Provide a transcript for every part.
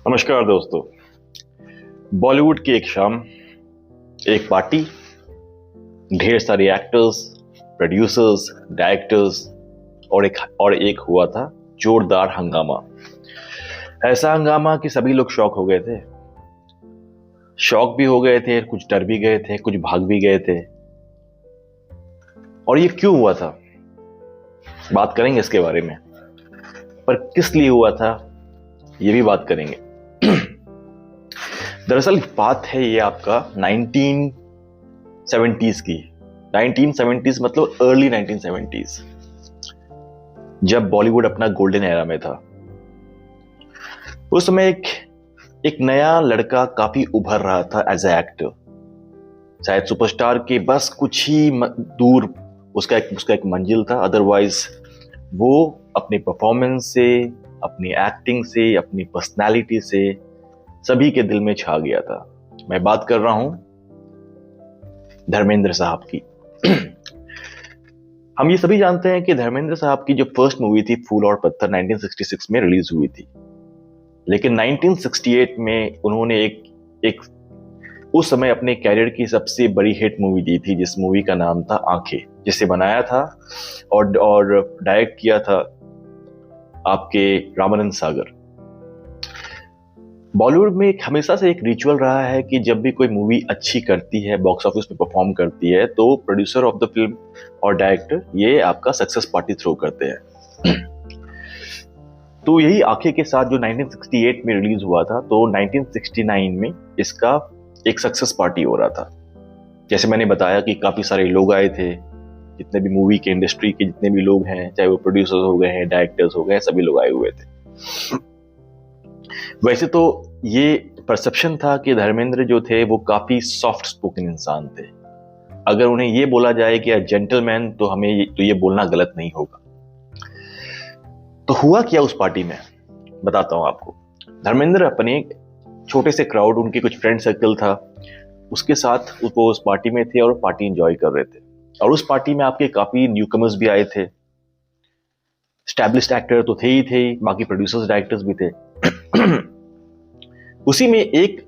नमस्कार दोस्तों। बॉलीवुड की एक शाम, एक पार्टी, ढेर सारे एक्टर्स, प्रोड्यूसर्स, डायरेक्टर्स और एक हुआ था जोरदार हंगामा। ऐसा हंगामा कि सभी लोग शॉक हो गए थे। शॉक भी हो गए थे, कुछ डर भी गए थे, कुछ भाग भी गए थे। और ये क्यों हुआ था, बात करेंगे इसके बारे में। पर किस लिए हुआ था, ये भी बात करेंगे। दरअसल बात है ये आपका 1970s की। 1970s मतलब अर्ली 1970s, जब बॉलीवुड अपना गोल्डन एरा में था। उस समय एक नया लड़का काफी उभर रहा था एज ए एक्टर। शायद सुपरस्टार के बस कुछ ही दूर उसका एक मंजिल था। अदरवाइज वो अपनी परफॉर्मेंस से, अपनी एक्टिंग से, अपनी पर्सनालिटी से सभी के दिल में छा गया था। मैं बात कर रहा हूं धर्मेंद्र साहब की। हम ये सभी जानते हैं कि धर्मेंद्र साहब की जो फर्स्ट मूवी थी फूल और पत्थर 1966 में रिलीज हुई थी। लेकिन 1968 में उन्होंने एक उस समय अपने कैरियर की सबसे बड़ी हिट मूवी दी थी, जिस मूवी का नाम था आंखें, जिसे बनाया था और डायरेक्ट किया था आपके रामानंद सागर। बॉलीवुड में हमेशा से एक रिचुअल रहा है कि जब भी कोई मूवी अच्छी करती है, बॉक्स ऑफिस पे परफॉर्म करती है, तो प्रोड्यूसर ऑफ द फिल्म और डायरेक्टर ये आपका सक्सेस पार्टी थ्रो करते हैं। तो यही आंखें के साथ जो 1968 में रिलीज हुआ था, तो 1969 में इसका एक सक्सेस पार्टी हो रहा था। जैसे मैंने बताया कि काफी सारे लोग आए थे, जितने भी मूवी के इंडस्ट्री के जितने भी लोग हैं, चाहे वो प्रोड्यूसर्स हो गए हैं, डायरेक्टर्स हो गए, सभी लोग आए हुए थे। वैसे तो ये परसेप्शन था कि धर्मेंद्र जो थे वो काफी सॉफ्ट स्पोकन इंसान थे। अगर उन्हें ये बोला जाए कि जेंटलमैन, तो हमें ये बोलना गलत नहीं होगा। तो हुआ क्या उस पार्टी में, बताता हूं आपको। धर्मेंद्र अपने छोटे से क्राउड, उनके कुछ फ्रेंड सर्कल था, उसके साथ वो उस पार्टी में थे और पार्टी एंजॉय कर रहे थे। और उस पार्टी में आपके काफी न्यूकमर्स भी आए थे। एस्टैब्लिश्ड एक्टर तो थे ही थे, बाकी प्रोड्यूसर्स, डायरेक्टर्स भी थे। उसी में एक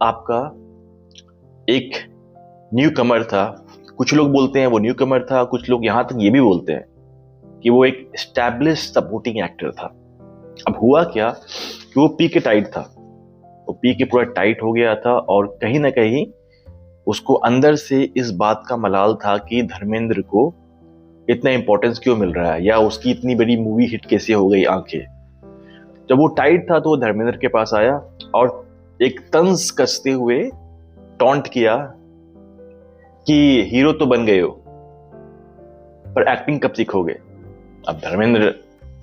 न्यू कमर था। कुछ लोग बोलते हैं वो न्यू कमर था, कुछ लोग यहां तक ये भी बोलते हैं कि वो एक एस्टैब्लिश्ड सपोर्टिंग एक्टर था। अब हुआ क्या कि वो पी के टाइट था, वो पी के पूरा टाइट हो गया था। और कहीं ना कहीं उसको अंदर से इस बात का मलाल था कि धर्मेंद्र को इतना इंपॉर्टेंस क्यों मिल रहा है, या उसकी इतनी बड़ी मूवी हिट कैसे हो गई आंखें। जब वो टाइट था तो वो धर्मेंद्र के पास आया और एक तंज कसते हुए टॉन्ट किया कि हीरो तो बन गए हो, पर एक्टिंग कब सीखोगे। अब धर्मेंद्र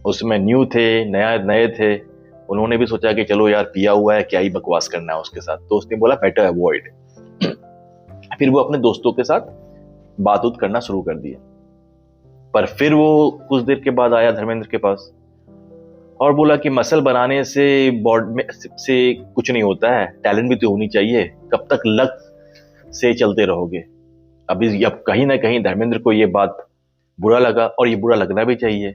उसमें न्यू थे, नए थे। उन्होंने भी सोचा कि चलो यार, पिया हुआ है, क्या ही बकवास करना है उसके साथ। तो उसने बोला बेटर अवॉइड। फिर वो अपने दोस्तों के साथ बात करना शुरू कर दिया। पर फिर वो कुछ देर के बाद आया धर्मेंद्र के पास और बोला कि मसल बनाने से बॉडी में से कुछ नहीं होता है, टैलेंट भी तो होनी चाहिए। कब तक लक से चलते रहोगे। अभी अब कहीं ना कहीं धर्मेंद्र को ये बात बुरा लगा, और ये बुरा लगना भी चाहिए।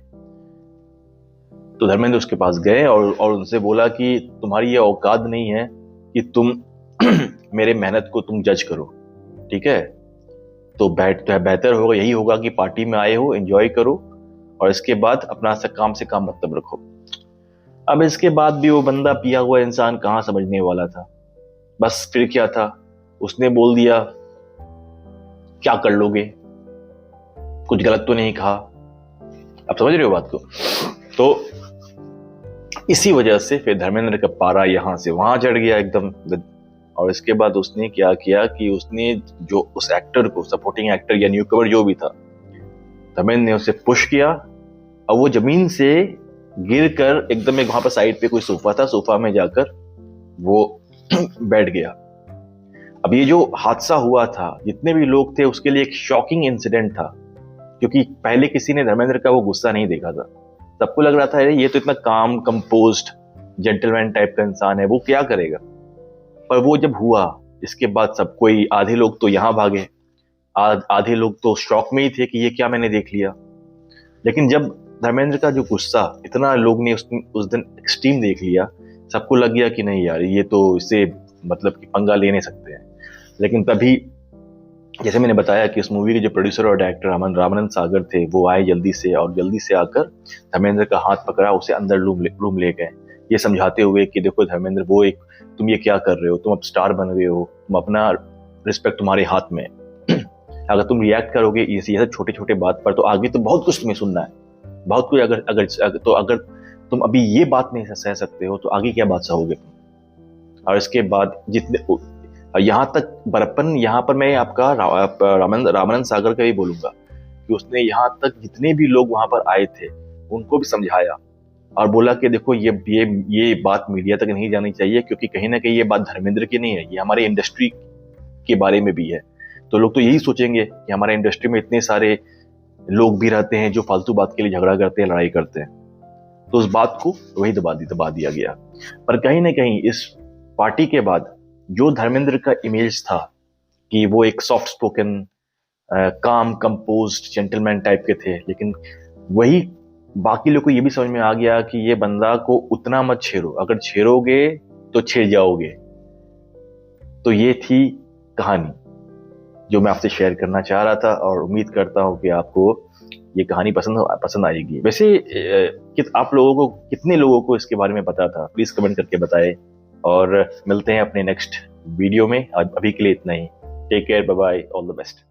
तो धर्मेंद्र उसके पास गए और उनसे बोला कि तुम्हारी ये औकात नहीं है कि तुम मेरे मेहनत को तुम जज करो, ठीक है। तो बेहतर होगा, यही होगा कि पार्टी में आए हो, एंजॉय करो, और इसके बाद अपना काम से काम मतलब रखो। अब इसके बाद भी वो बंदा, पिया हुआ इंसान, कहां समझने वाला था। बस फिर क्या था, उसने बोल दिया क्या कर लोगे, कुछ गलत तो नहीं कहा। आप समझ रहे हो बात को। तो इसी वजह से फिर धर्मेंद्र का पारा यहां से वहां चढ़ गया एकदम। और इसके बाद उसने क्या किया कि उसने जो उस एक्टर को, सपोर्टिंग एक्टर या न्यूकमर जो भी था, धर्मेंद्र ने उसे पुश किया और वो जमीन से गिर कर एकदम एक वहां पर साइड पे कोई सोफा था, सोफा में जाकर वो बैठ गया। अब ये जो हादसा हुआ था, जितने भी लोग थे उसके लिए एक शॉकिंग इंसिडेंट था, क्योंकि पहले किसी ने धर्मेंद्र का वो गुस्सा नहीं देखा था। सबको लग रहा था ये तो इतना काम कंपोज्ड जेंटलमैन टाइप का इंसान है, वो क्या करेगा। पर वो जब हुआ, इसके बाद सब कोई, आधे लोग तो यहां भागे, आधे लोग तो शॉक में ही थे कि ये क्या मैंने देख लिया। लेकिन जब धर्मेंद्र का जो गुस्सा, इतना लोग ने उस दिन एक्सट्रीम देख लिया, सबको लग गया कि नहीं यार ये तो इससे मतलब कि पंगा ले नहीं सकते हैं। लेकिन तभी जैसे मैंने बताया कि इस मूवी के जो प्रोड्यूसर और डायरेक्टर रामानंद सागर थे, वो आए जल्दी से, और जल्दी से आकर धर्मेंद्र का हाथ पकड़ा, उसे अंदर रूम ले गए, ये समझाते हुए कि देखो धर्मेंद्र, वो एक तुम ये क्या कर रहे हो, तुम अब स्टार बन रहे हो, तुम अपना रिस्पेक्ट तुम्हारे हाथ में अगर तुम रिएक्ट करोगे ये छोटे छोटे बात पर तो आगे तो बहुत कुछ तुम्हें सुनना है, बहुत कुछ। अगर तुम अभी ये बात नहीं सह सकते हो तो आगे क्या बात सहोगे तुम। और इसके बाद जितने यहाँ तक बड़प्पन, यहाँ पर मैं आपका रामानंद सागर का ही बोलूंगा कि उसने यहाँ तक जितने भी लोग वहां पर आए थे उनको भी समझाया और बोला कि देखो ये बात मीडिया तक नहीं जानी चाहिए, क्योंकि कहीं ना कहीं ये बात धर्मेंद्र की नहीं है, ये हमारे इंडस्ट्री के बारे में भी है। तो लोग तो यही सोचेंगे कि हमारे इंडस्ट्री में इतने सारे लोग भी रहते हैं जो फालतू बात के लिए झगड़ा करते हैं, लड़ाई करते हैं। तो उस बात को वही दबा दिया गया। पर कहीं ना कहीं इस पार्टी के बाद जो धर्मेंद्र का इमेज था कि वो एक सॉफ्ट स्पोकन, काम कंपोज्ड जेंटलमैन टाइप के थे, लेकिन वही बाकी लोग को ये भी समझ में आ गया कि ये बंदा को उतना मत छेड़ो, अगर छेड़ोगे तो छिड़ जाओगे। तो ये थी कहानी जो मैं आपसे शेयर करना चाह रहा था, और उम्मीद करता हूँ कि आपको ये कहानी पसंद आएगी। वैसे आप लोगों को, कितने लोगों को इसके बारे में पता था, प्लीज कमेंट करके बताएं। और मिलते हैं अपने नेक्स्ट वीडियो में। अभी के लिए इतना ही। Take care, bye bye, all the best.